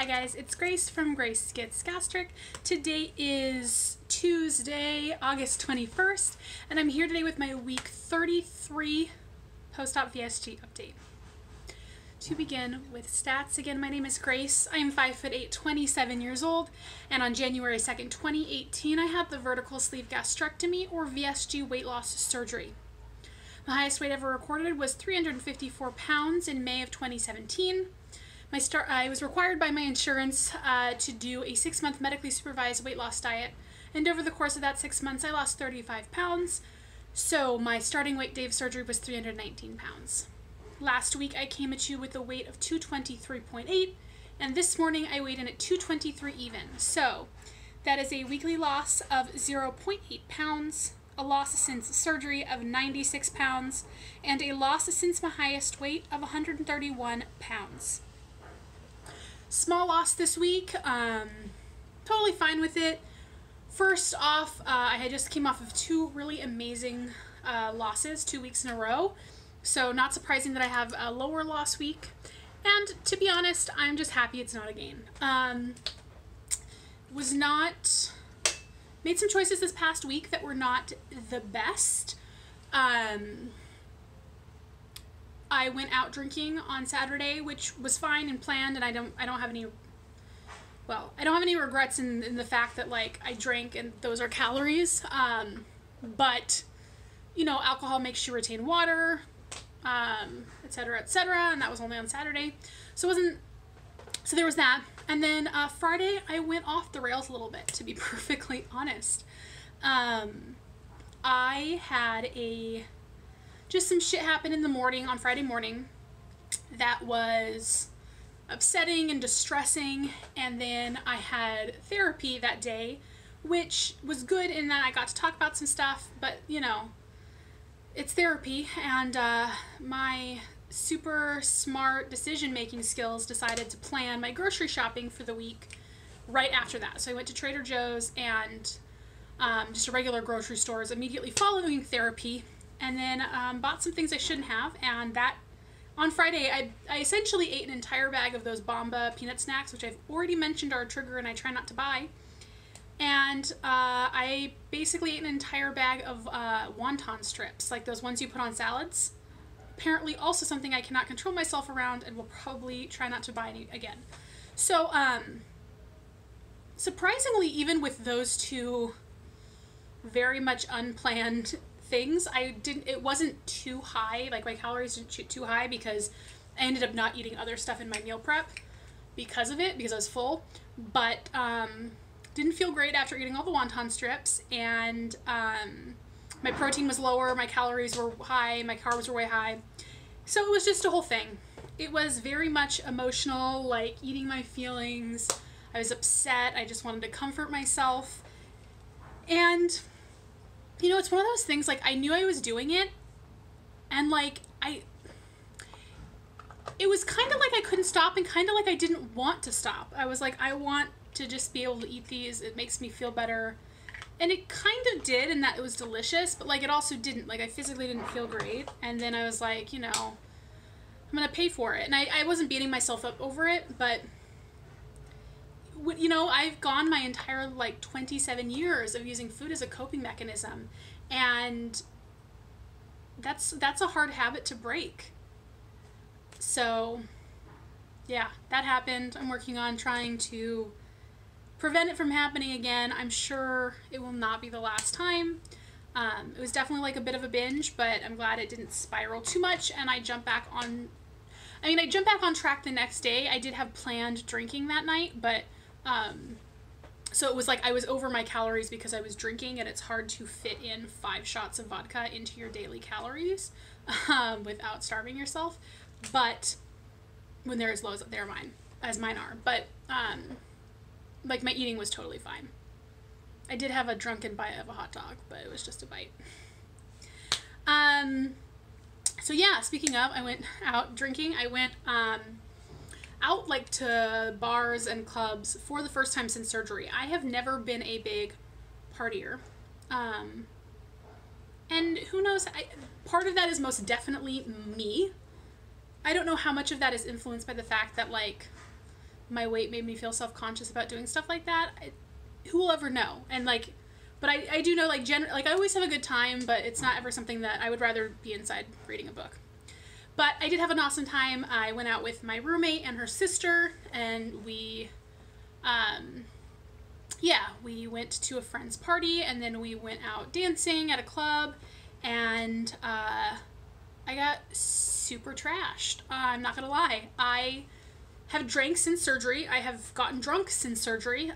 Hi guys, it's Grace from Grace Gets Gastric. Today is Tuesday, August 21st, and I'm here today with my week 33 post-op VSG update. To begin with stats, again, my name is Grace. I am 5'8", 27 years old, and on January 2nd, 2018, I had the Vertical Sleeve Gastrectomy, or VSG, weight loss surgery. My highest weight ever recorded was 354 pounds in May of 2017. I was required by my insurance to do a 6-month medically supervised weight loss diet, and over the course of that 6 months I lost 35 pounds, so my starting weight day of surgery was 319 pounds. Last week I came at you with a weight of 223.8, and this morning I weighed in at 223 even, so that is a weekly loss of 0.8 pounds, a loss since surgery of 96 pounds, and a loss since my highest weight of 131 pounds. Small loss this week, totally fine with it. First off, I had just came off of 2 really amazing losses 2 weeks in a row, so not surprising that I have a lower loss week, and to be honest, I'm just happy it's not a gain. Made some choices this past week that were not the best. I went out drinking on Saturday, which was fine and planned, and I don't have any regrets in the fact that, like, I drank and those are calories. But you know, alcohol makes you retain water, etc., etc., and that was only on Saturday. So there was that. And then Friday I went off the rails a little bit, to be perfectly honest. I had just some shit happened in the morning, on Friday morning, that was upsetting and distressing, and then I had therapy that day, which was good in that I got to talk about some stuff, but you know, it's therapy, and my super smart decision-making skills decided to plan my grocery shopping for the week right after that. So I went to Trader Joe's and just a regular grocery stores immediately following therapy, and then bought some things I shouldn't have, and that on Friday I essentially ate an entire bag of those Bomba peanut snacks, which I've already mentioned are a trigger and I try not to buy, and I basically ate an entire bag of wonton strips, like those ones you put on salads. Apparently also something I cannot control myself around and will probably try not to buy any again. So surprisingly, even with those 2 very much unplanned things, it wasn't too high, like my calories didn't shoot too high, because I ended up not eating other stuff in my meal prep because of it, because I was full, but didn't feel great after eating all the wonton strips, and my protein was lower, my calories were high, my carbs were way high, so it was just a whole thing. It was very much emotional, like eating my feelings. I was upset, I just wanted to comfort myself, and you know, it's one of those things, like, I knew I was doing it, and, like, it was kind of like I couldn't stop, and kind of like I didn't want to stop. I was like, I want to just be able to eat these, it makes me feel better, and it kind of did, in that it was delicious, but, like, it also didn't, like, I physically didn't feel great, and then I was like, you know, I'm gonna pay for it, and I wasn't beating myself up over it, but you know, I've gone my entire, like, 27 years of using food as a coping mechanism, and that's a hard habit to break. So yeah, that happened. I'm working on trying to prevent it from happening again. I'm sure it will not be the last time. It was definitely like a bit of a binge, but I'm glad it didn't spiral too much, and I jumped back on track the next day. I did have planned drinking that night, but so it was like I was over my calories because I was drinking, and it's hard to fit in 5 shots of vodka into your daily calories without starving yourself, but when they're as low as mine are, but like, my eating was totally fine. I did have a drunken bite of a hot dog, but it was just a bite. So yeah, speaking of, I went out drinking. I went out, like, to bars and clubs for the first time since surgery. I have never been a big partier, and who knows, part of that is most definitely me. I don't know how much of that is influenced by the fact that, like, my weight made me feel self-conscious about doing stuff like that. Who will ever know? And like, but I do know, like, like, I always have a good time, but it's not ever something that I would rather be inside reading a book. But I did have an awesome time. I went out with my roommate and her sister, and we went to a friend's party, and then we went out dancing at a club, and I got super trashed. I'm not gonna lie. I have drank since surgery. I have gotten drunk since surgery.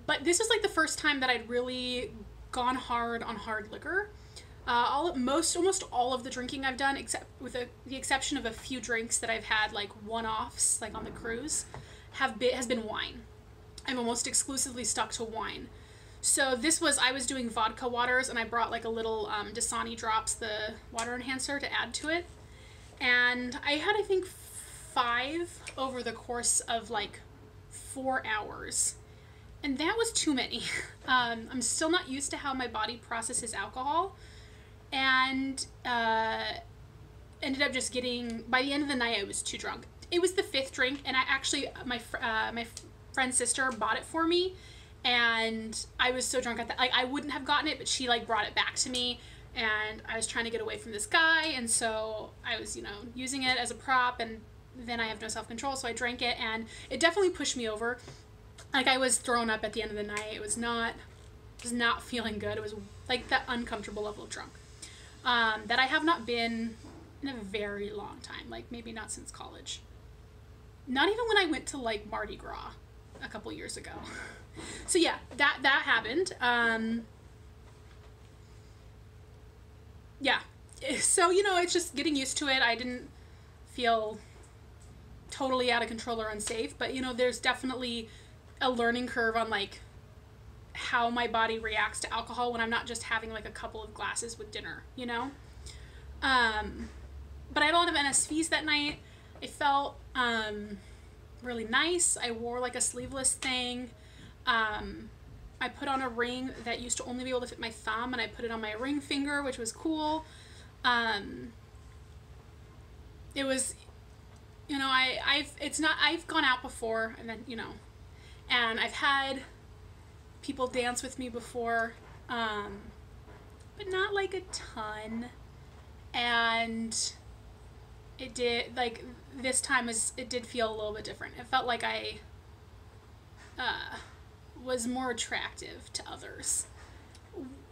But this was like the first time that I'd really gone hard on hard liquor. Almost all of the drinking I've done, except with the exception of a few drinks that I've had, like one-offs, like on the cruise, has been wine. I'm almost exclusively stuck to wine. So I was doing vodka waters, and I brought like a little Dasani Drops, the water enhancer, to add to it. And I had, I think, 5 over the course of like 4 hours. And that was too many. I'm still not used to how my body processes alcohol. And ended up just getting, by the end of the night, I was too drunk. It was the 5th drink, and I actually, my friend's sister bought it for me, and I was so drunk at that, like, I wouldn't have gotten it, but she like brought it back to me, and I was trying to get away from this guy, and so I was, using it as a prop, and then I have no self-control, so I drank it, and it definitely pushed me over. Like, I was thrown up at the end of the night. It was not feeling good. It was like that uncomfortable level of drunk that I have not been in a very long time, like maybe not since college. Not even when I went to like Mardi Gras a couple years ago. So yeah, that happened. Yeah, so it's just getting used to it. I didn't feel totally out of control or unsafe, but there's definitely a learning curve on like how my body reacts to alcohol when I'm not just having like a couple of glasses with dinner, but I had a lot of NSVs that night. I felt really nice. I wore like a sleeveless thing. I put on a ring that used to only be able to fit my thumb, and I put it on my ring finger, which was cool. It was, I've gone out before, and then, and I've had people dance with me before, but not like a ton. And it did, like, this time it did feel a little bit different. It felt like I was more attractive to others,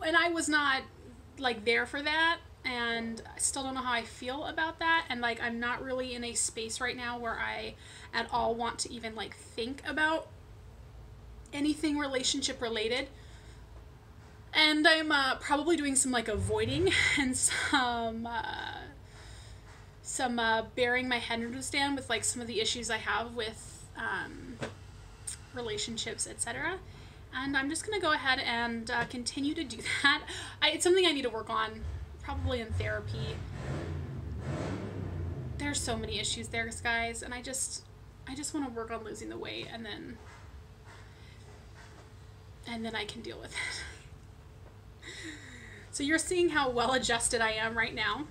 and I was not like there for that, and I still don't know how I feel about that. And like, I'm not really in a space right now where I at all want to even like think about anything relationship related. And I'm probably doing some like avoiding and some burying my head into the sand with like some of the issues I have with relationships, etc. And I'm just gonna go ahead and continue to do that. It's something I need to work on, probably in therapy. There's so many issues there, guys, and I just want to work on losing the weight, and then I can deal with it. So you're seeing how well adjusted I am right now.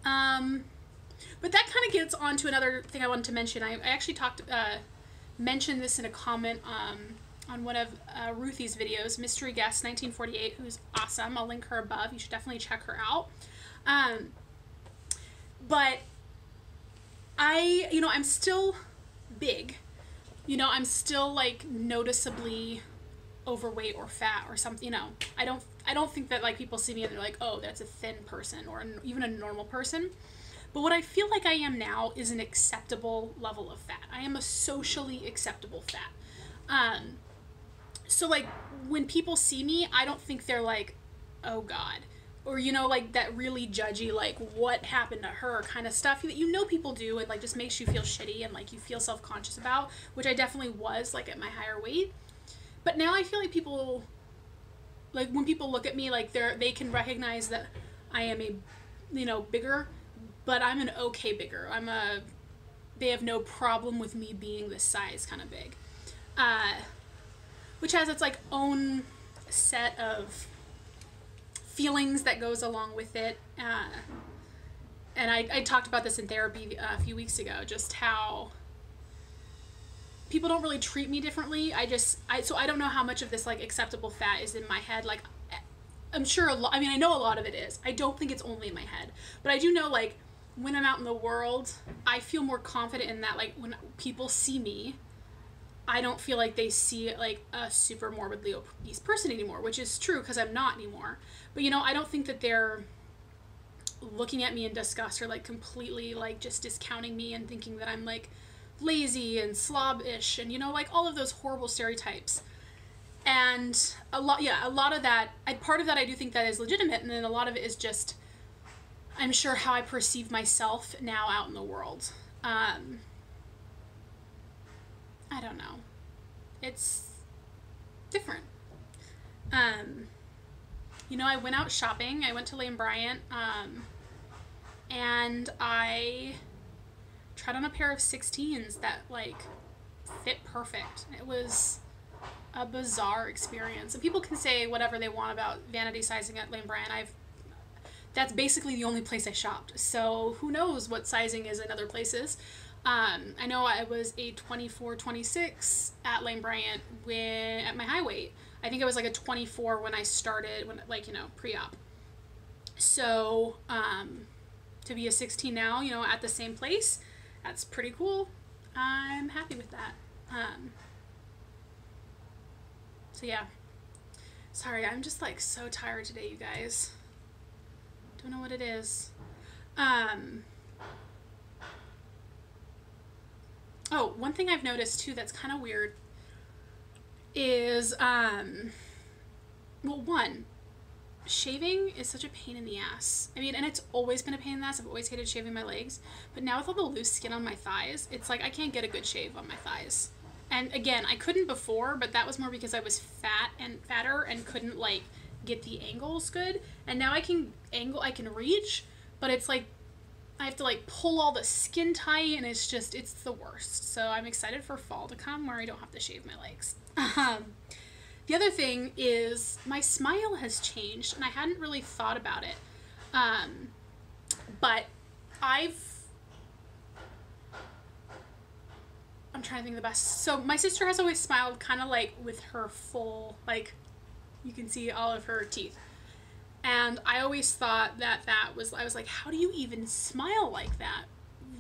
But that kind of gets on to another thing I wanted to mention. I actually mentioned this in a comment on one of Ruthie's videos, Mystery Guest 1948, who's awesome. I'll link her above. You should definitely check her out. But I'm still big. I'm still like noticeably overweight or fat or something. I don't think that like people see me and they're like, oh, that's a thin person or even a normal person. But what I feel like I am now is an acceptable level of fat. I am a socially acceptable fat. So like when people see me, I don't think they're like, oh God, or like that really judgy, like what happened to her kind of stuff that people do, and like just makes you feel shitty and like you feel self-conscious about, which I definitely was like at my higher weight. But now I feel like people, like when people look at me, like they can recognize that I am a bigger, but I'm an okay bigger. They have no problem with me being this size kind of big. Which has its like own set of feelings that goes along with it. And I talked about this in therapy a few weeks ago, just how people don't really treat me differently. So I don't know how much of this like acceptable fat is in my head. Like, I'm sure I know a lot of it is. I don't think it's only in my head, but I do know, like, when I'm out in the world, I feel more confident in that. Like, when people see me, I don't feel like they see like a super morbidly obese person anymore, which is true because I'm not anymore. But, you know, I don't think that they're looking at me in disgust or like completely like just discounting me and thinking that I'm like lazy and slobbish and, you know, like all of those horrible stereotypes. And a lot of that, part of that I do think that is legitimate, and then a lot of it is just, I'm sure, how I perceive myself now out in the world. I don't know. It's different. You know, I went out shopping. I went to Lane Bryant, and I tried on a pair of 16s that like fit perfect. It was a bizarre experience. And people can say whatever they want about vanity sizing at Lane Bryant. That's basically the only place I shopped. So who knows what sizing is in other places. I know I was a 24-26 at Lane Bryant at my high weight. I think it was like a 24 when I started, like, you know, pre-op. So, to be a 16 now, you know, at the same place, that's pretty cool. I'm happy with that. So yeah, sorry, I'm just like so tired today, you guys. Don't know what it is. Oh, one thing I've noticed too that's kind of weird is, well, one, shaving is such a pain in the ass. I mean, and it's always been a pain in the ass. I've always hated shaving my legs, but now with all the loose skin on my thighs, it's like I can't get a good shave on my thighs. And again, I couldn't before, but that was more because I was fatter and couldn't like get the angles good. And now I can reach, but it's like I have to like pull all the skin tight, and it's the worst. So I'm excited for fall to come where I don't have to shave my legs. The other thing is my smile has changed, and I hadn't really thought about it. But I'm trying to think of the best. So my sister has always smiled kind of like with her full, like, you can see all of her teeth. And I always thought I was like, how do you even smile like that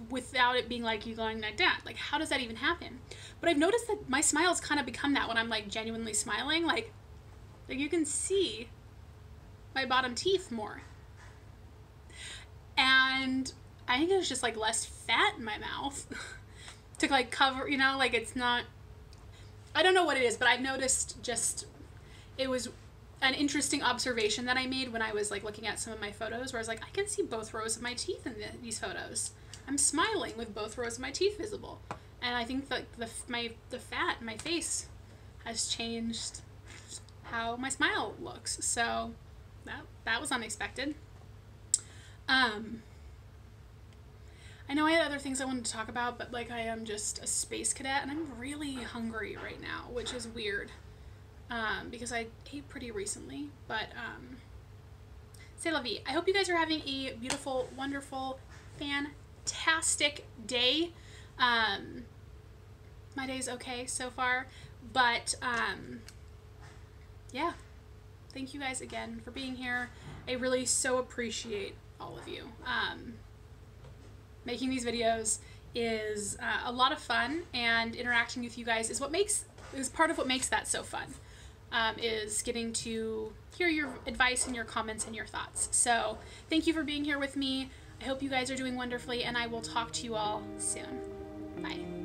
without it being like you going like that? Like, how does that even happen? But I've noticed that my smile's kind of become that when I'm like genuinely smiling. Like you can see my bottom teeth more. And I think there's just like less fat in my mouth to like cover, you know, like it's not, I don't know what it is, but I've noticed it was an interesting observation that I made when I was like looking at some of my photos, where I was like, I can see both rows of my teeth in these photos. I'm smiling with both rows of my teeth visible. And I think that the fat in my face has changed how my smile looks. So that was unexpected. I know I had other things I wanted to talk about, but like I am just a space cadet and I'm really hungry right now, which is weird. Because I ate pretty recently, but c'est la vie. I hope you guys are having a beautiful, wonderful, fantastic day. My day's okay so far, but yeah, thank you guys again for being here. I really so appreciate all of you. Making these videos is a lot of fun, and interacting with you guys is part of what makes that so fun. Is getting to hear your advice and your comments and your thoughts. So thank you for being here with me. I hope you guys are doing wonderfully, and I will talk to you all soon. Bye.